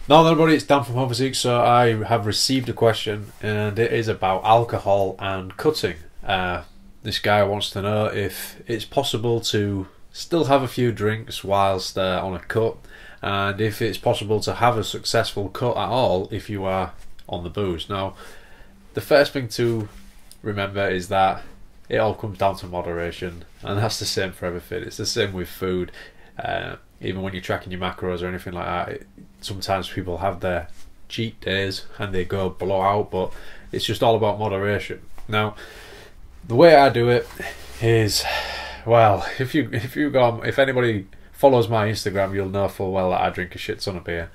Now then, everybody, it's Dan from obsessing. So I have received a question, and it is about alcohol and cutting. This guy wants to know if it's possible to still have a few drinks whilst on a cut, and if it's possible to have a successful cut at all if you are on the booze. Now, the first thing to remember is that it all comes down to moderation, and that's the same for everything. It's the same with food. Even when you're tracking your macros or anything like that, sometimes people have their cheat days and they go blow out, but it's just all about moderation. Now, the way I do it is, well, if anybody follows my Instagram, you'll know full well that I drink a shit ton of beer.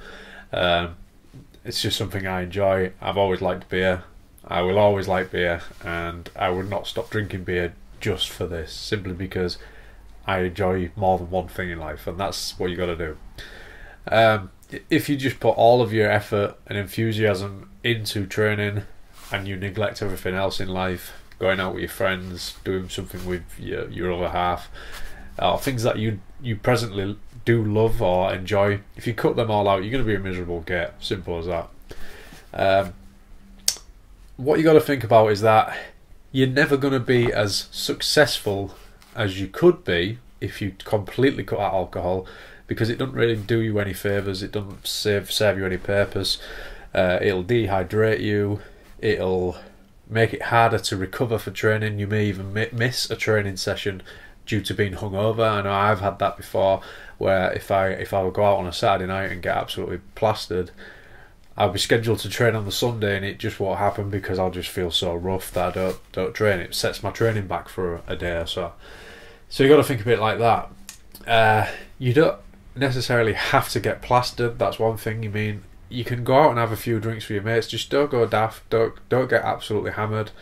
It's just something I enjoy. I've always liked beer. I will always like beer, and I would not stop drinking beer just for this, simply because I enjoy more than one thing in life, and that's what you got to do. If you just put all of your effort and enthusiasm into training and you neglect everything else in life, going out with your friends, doing something with your other half, things that you presently do love or enjoy, if you cut them all out, you're going to be a miserable git. Simple as that. What you got to think about is that you're never going to be as successful as you could be if you completely cut out alcohol, because it doesn't really do you any favours. It doesn't serve you any purpose. It'll dehydrate you. It'll make it harder to recover for training. You may even miss a training session due to being hungover. I know I've had that before, where if I would go out on a Saturday night and get absolutely plastered, I'll be scheduled to train on the Sunday and it just won't happen because I'll just feel so rough that I don't train. It sets my training back for a day or so. So you got to think of it like that. You don't necessarily have to get plastered. That's one thing. You can go out and have a few drinks with your mates. Just don't go daft. Don't get absolutely hammered.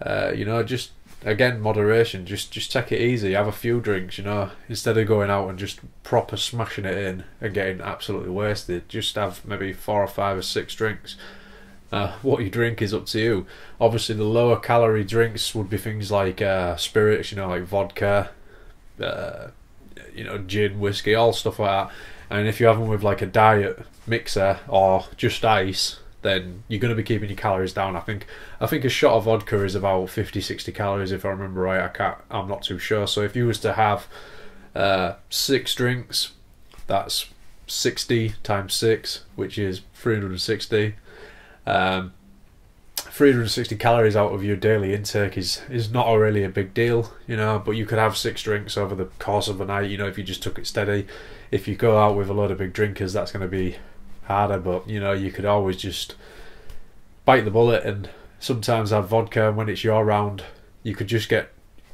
Just again, moderation. Just take it easy. Have a few drinks. Instead of going out and just proper smashing it in and getting absolutely wasted. Just have maybe 4 or 5 or 6 drinks. What you drink is up to you. Obviously, the lower calorie drinks would be things like spirits. Like vodka. Gin, whiskey, all stuff like that. And if you have them with like a diet mixer or just ice, then you're going to be keeping your calories down. I think a shot of vodka is about 50-60 calories if I remember right. I'm not too sure. So if you was to have 6 drinks, that's 60 times 6, which is 360. 360 calories out of your daily intake is not really a big deal, but you could have 6 drinks over the course of a night, if you just took it steady. If you go out with a load of big drinkers, that's going to be harder, but you could always just bite the bullet and sometimes have vodka, and when it's your round, you could just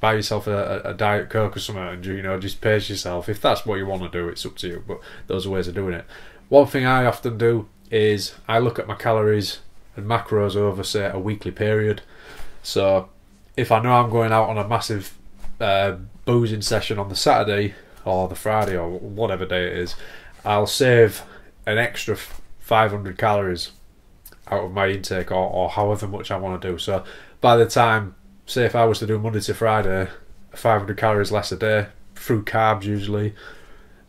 buy yourself a Diet Coke or something and just pace yourself. If that's what you want to do, it's up to you, but those are ways of doing it. One thing I often do is I look at my calories and macros over, say, a weekly period. So if I know I'm going out on a massive boozing session on the Saturday or the Friday or whatever day it is, I'll save an extra 500 calories out of my intake or however much I want to do. So by the time, say if I was to do Monday to Friday, 500 calories less a day through carbs usually,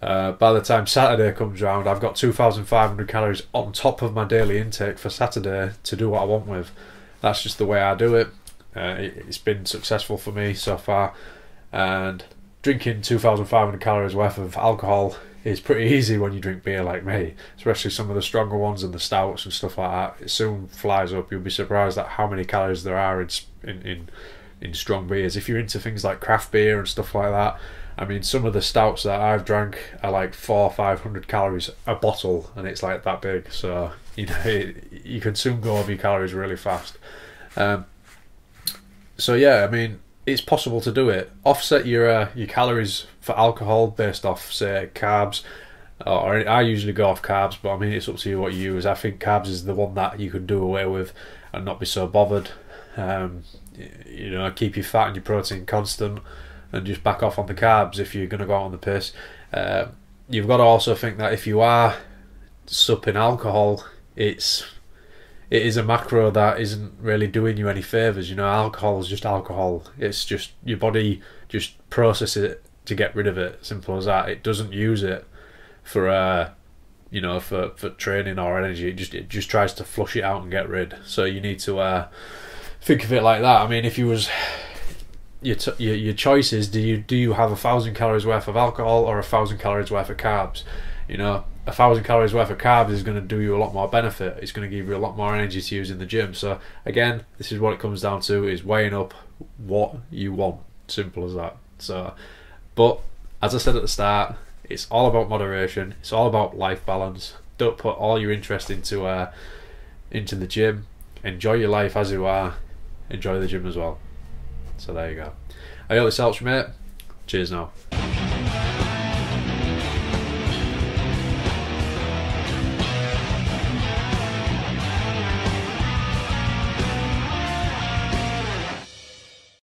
by the time Saturday comes round, I've got 2,500 calories on top of my daily intake for Saturday to do what I want with. That's just the way I do it. It's been successful for me so far, and drinking 2,500 calories worth of alcohol is pretty easy when you drink beer like me, especially some of the stronger ones and the stouts and stuff like that. It soon flies up. You'll be surprised at how many calories there are in strong beers. If you're into things like craft beer and stuff like that, some of the stouts that I've drank are like 400 or 500 calories a bottle, and it's like that big. So you can soon go over your calories really fast. It's possible to do it. Offset your calories for alcohol based off, say, carbs. Or I usually go off carbs, but it's up to you what you use. I think carbs is the one that you could do away with and not be so bothered. Keep your fat and your protein constant, and just back off on the carbs if you're going to go out on the piss. You've got to also think that if you are supping alcohol, it is a macro that isn't really doing you any favours. Alcohol is just alcohol. It's just your body just processes it to get rid of it. Simple as that. It doesn't use it for you know, for training or energy. It just tries to flush it out and get rid. So you need to think of it like that. I mean, if you was your choice is, do you have 1,000 calories worth of alcohol or 1,000 calories worth of carbs? You know, 1,000 calories worth of carbs is going to do you a lot more benefit. It's going to give you a lot more energy to use in the gym. So again, this is what it comes down to, is weighing up what you want. Simple as that. So, but as I said at the start, it's all about moderation. It's all about life balance. Don't put all your interest into the gym. Enjoy your life as you are. Enjoy the gym as well. So there you go. I hope this helps you, mate. Cheers now.